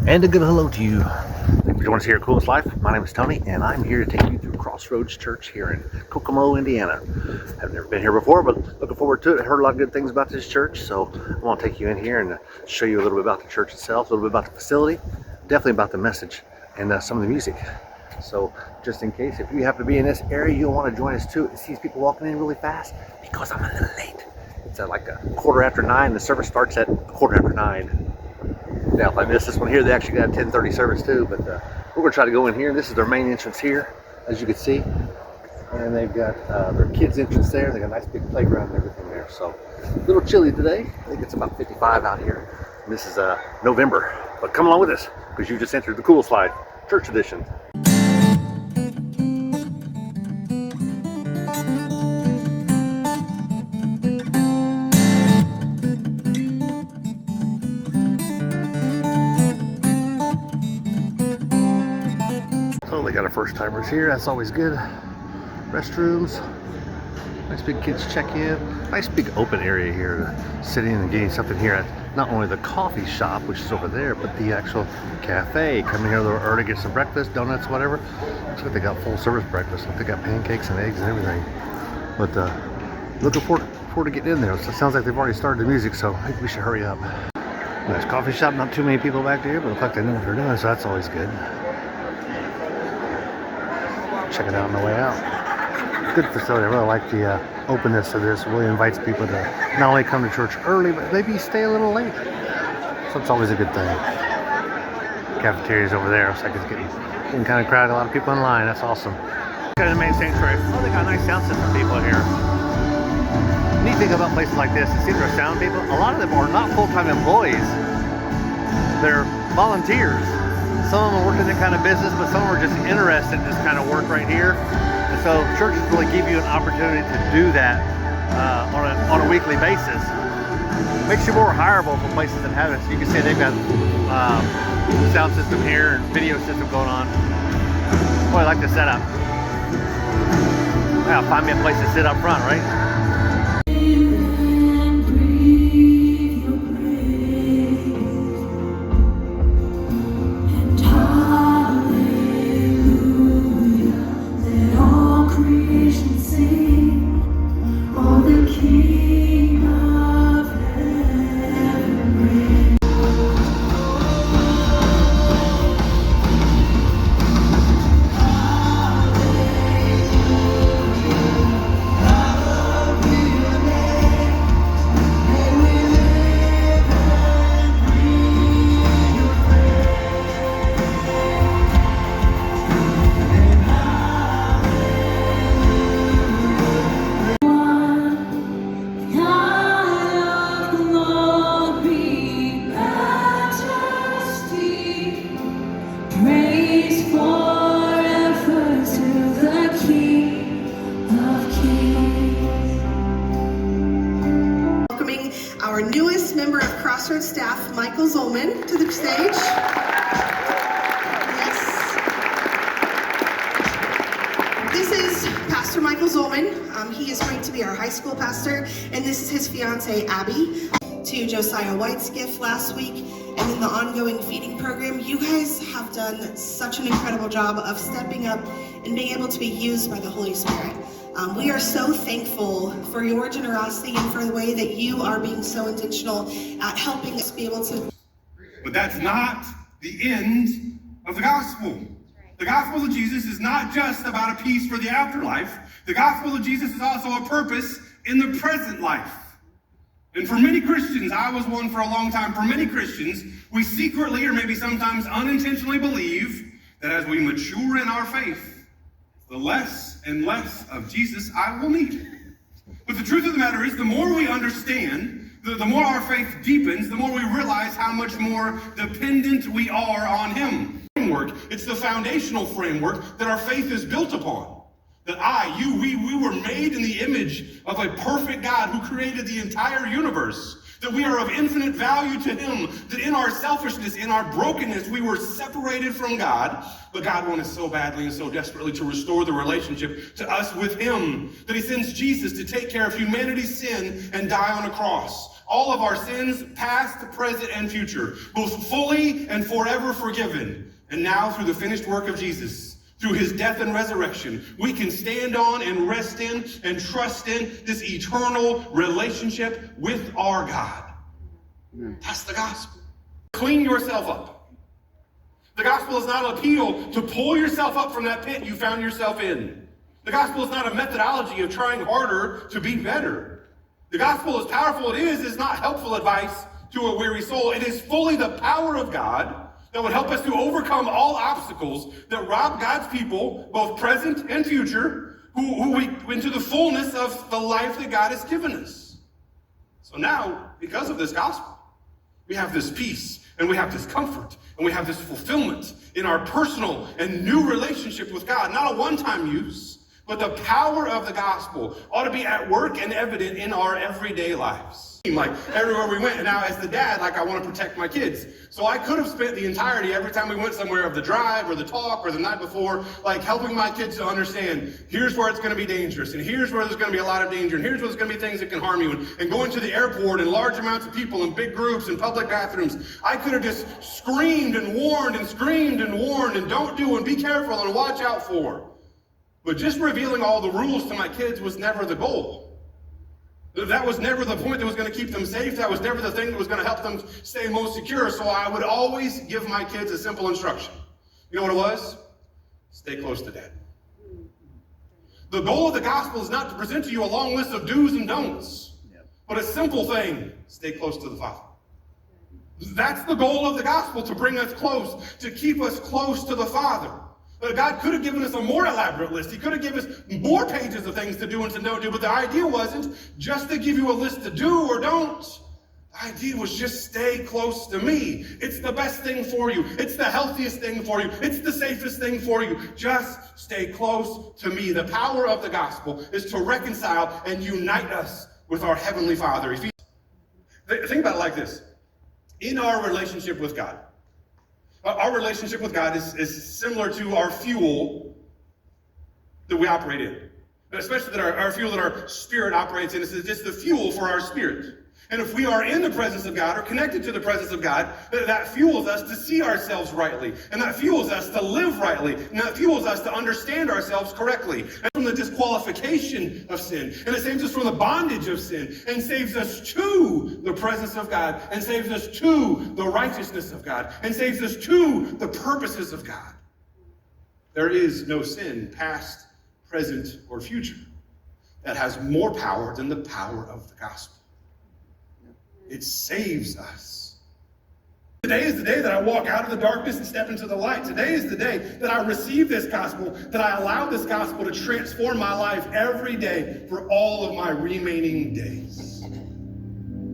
And a good hello to you. Thank you for joining us here at Coolest Life. My name is Tony, and I'm here to take you through Crossroads Church here in Kokomo, Indiana. I've never been here before, but looking forward to it. I heard a lot of good things about this church, so I want to take you in here and show you a little bit about the church itself, a little bit about the facility, definitely about the message, and some of the music. So just in case, if you happen to be in this area, you'll want to join us too. It sees people walking in really fast because I'm a little late. It's like a 9:15. The service starts at 9:15. Now, if I miss this one here, they actually got a 10:30 service too, but we're going to try to go in here. This is their main entrance here, as you can see. And they've got their kids' entrance there. They got a nice big playground and everything there. So, a little chilly today. I think it's about 55 out here. And this is November. But come along with us, because you just entered the Coolest Life Church Edition. So they got our first timers here, that's always good. Restrooms, nice big kids check-in, nice big open area here to sit in and getting something here at not only the coffee shop, which is over there, but the actual cafe. Come in here a little early, get some breakfast, donuts, whatever. Looks like they got full service breakfast. They got pancakes and eggs and everything. But looking forward to getting in there. So it sounds like they've already started the music, so I think we should hurry up. Nice coffee shop, not too many people back there, but it looks like they know what they're doing, so that's always good. Check it out on the way out. Good facility. I really like the openness of this. It really invites people to not only come to church early, but maybe stay a little late. So it's always a good thing. Cafeteria's over there. Looks like it's getting kind of crowded. A lot of people in line. That's awesome. Got the main sanctuary. Oh, they got a nice sound system people here. Neat thing about places like this, it seems our sound people, a lot of them are not full-time employees. They're volunteers. Some of them are working that kind of business, but some are just interested in this kind of work right here. And so churches really give you an opportunity to do that on a weekly basis. Makes you more hireable for places that have it. So you can see they've got sound system here and video system going on. Boy, I like the setup. Yeah, find me a place to sit up front, right? Our newest member of Crossroads staff, Michael Zolman, to the stage. Yes. This is Pastor Michael Zolman. He is going to be our high school pastor, and this is his fiancee, Abby. To Josiah White's gift last week, and in the ongoing feeding program, you guys have done such an incredible job of stepping up and being able to be used by the Holy Spirit. We are so thankful for your generosity and for the way that you are being so intentional at helping us be able to. But that's not the end of the gospel. The gospel of Jesus is not just about a peace for the afterlife. The gospel of Jesus is also a purpose in the present life. And for many Christians, I was one for a long time, for many Christians, we secretly or maybe sometimes unintentionally believe that as we mature in our faith, the less and less of Jesus I will need. But the truth of the matter is, the more we understand, the more our faith deepens, the more we realize how much more dependent we are on Him. It's the foundational framework that our faith is built upon. That we were made in the image of a perfect God who created the entire universe. That we are of infinite value to Him. That in our selfishness, in our brokenness, we were separated from God. But God wanted so badly and so desperately to restore the relationship to us with Him that He sends Jesus to take care of humanity's sin and die on a cross. all of our sins, past, present, and future, both fully and forever forgiven. And now, through the finished work of Jesus, through his death and resurrection, we can stand on and rest in and trust in this eternal relationship with our God. That's the gospel. Clean yourself up. The gospel is not an appeal to pull yourself up from that pit you found yourself in. The gospel is not a methodology of trying harder to be better. The gospel, as powerful it is not helpful advice to a weary soul. It is fully the power of God that would help us to overcome all obstacles that rob God's people, both present and future, who we into the fullness of the life that God has given us. So now, because of this gospel, we have this peace, and we have this comfort, and we have this fulfillment in our personal and new relationship with God. Not a one-time use, but the power of the gospel ought to be at work and evident in our everyday lives. Like everywhere we went, and now as the dad, like I want to protect my kids. So I could have spent the entirety, every time we went somewhere, of the drive or the talk or the night before, like helping my kids to understand, here's where it's going to be dangerous, and here's where there's going to be a lot of danger, and here's where there's going to be things that can harm you, and going to the airport in large amounts of people in big groups in public bathrooms. I could have just screamed and warned and screamed and warned and don't do and be careful and watch out for. But just revealing all the rules to my kids was never the goal. That was never the point that was going to keep them safe. That was never the thing that was going to help them stay most secure. So I would always give my kids a simple instruction. You know what it was? Stay close to Dad. The goal of the gospel is not to present to you a long list of do's and don'ts, but a simple thing: stay close to the Father. That's the goal of the gospel, to bring us close, to keep us close to the Father. But God could have given us a more elaborate list. He could have given us more pages of things to do and to don't do. But the idea wasn't just to give you a list to do or don't. The idea was just stay close to me. It's the best thing for you. It's the healthiest thing for you. It's the safest thing for you. Just stay close to me. The power of the gospel is to reconcile and unite us with our Heavenly Father. Think about it like this. In our relationship with God, our relationship with God is similar to our fuel that we operate in. Especially that our fuel that our spirit operates in. It's the fuel for our spirit. And if we are in the presence of God or connected to the presence of God, that fuels us to see ourselves rightly. And that fuels us to live rightly. And that fuels us to understand ourselves correctly. And from the disqualification of sin. And it saves us from the bondage of sin. And saves us to the presence of God. And saves us to the righteousness of God. And saves us to the purposes of God. There is no sin, past, present, or future, that has more power than the power of the gospel. It saves us. Today is the day that I walk out of the darkness and step into the light. Today is the day that I receive this gospel, that I allow this gospel to transform my life every day for all of my remaining days.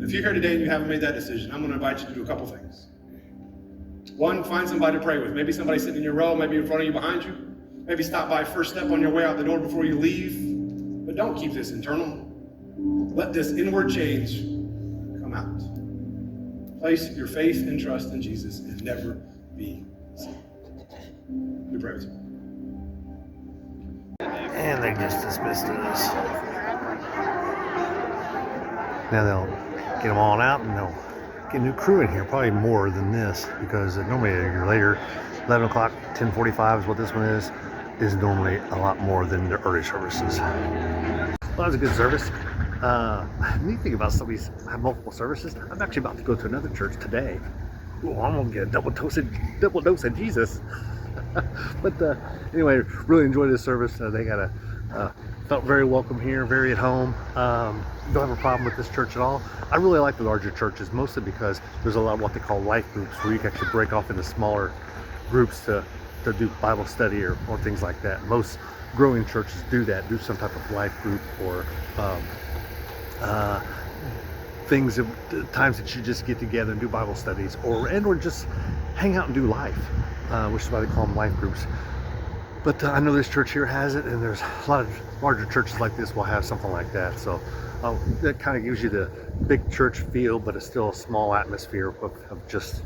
If you're here today and you haven't made that decision, I'm going to invite you to do a couple things. One, find somebody to pray with. Maybe somebody sitting in your row, maybe in front of you, behind you. Maybe stop by first step on your way out the door before you leave. But don't keep this internal. Let this inward change out. Place your faith and trust in Jesus and never be saved. We pray with you. And they just dismissed us. Now they'll get them all out and they'll get a new crew in here, probably more than this, because normally a year later, 11 o'clock, 10:45 is what this one is normally a lot more than the early services. Well, that was a good service. Neat thing about some of these have multiple services. I'm actually about to go to another church today. Ooh, I'm gonna get a double dose of Jesus. But anyway, really enjoyed this service. They got felt very welcome here, very at home. Don't have a problem with this church at all. I really like the larger churches, mostly because there's a lot of what they call life groups, where you can actually break off into smaller groups to do Bible study or things like that. Most growing churches do that, do some type of life group or things, times that you just get together and do Bible studies or just hang out and do life, which is why they call them life groups. But I know this church here has it, and there's a lot of larger churches like this will have something like that. So that kind of gives you the big church feel, but it's still a small atmosphere of just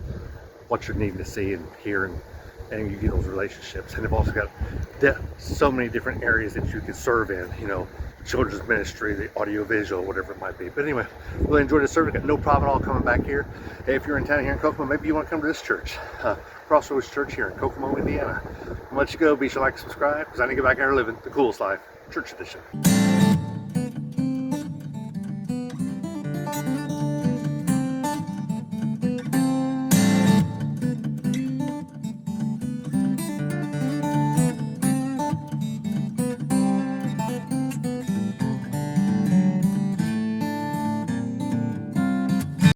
what you're needing to see and hear, and you get those relationships. And they've also got so many different areas that you can serve in, children's ministry, the audio visual, whatever it might be. But anyway, really enjoyed the service. Got no problem at all coming back here. Hey, if you're in town here in Kokomo, maybe you want to come to this church, Crossroads Church here in Kokomo, Indiana. I'll let you go. Be sure to like and subscribe because I need to get back out here living the coolest life, church edition.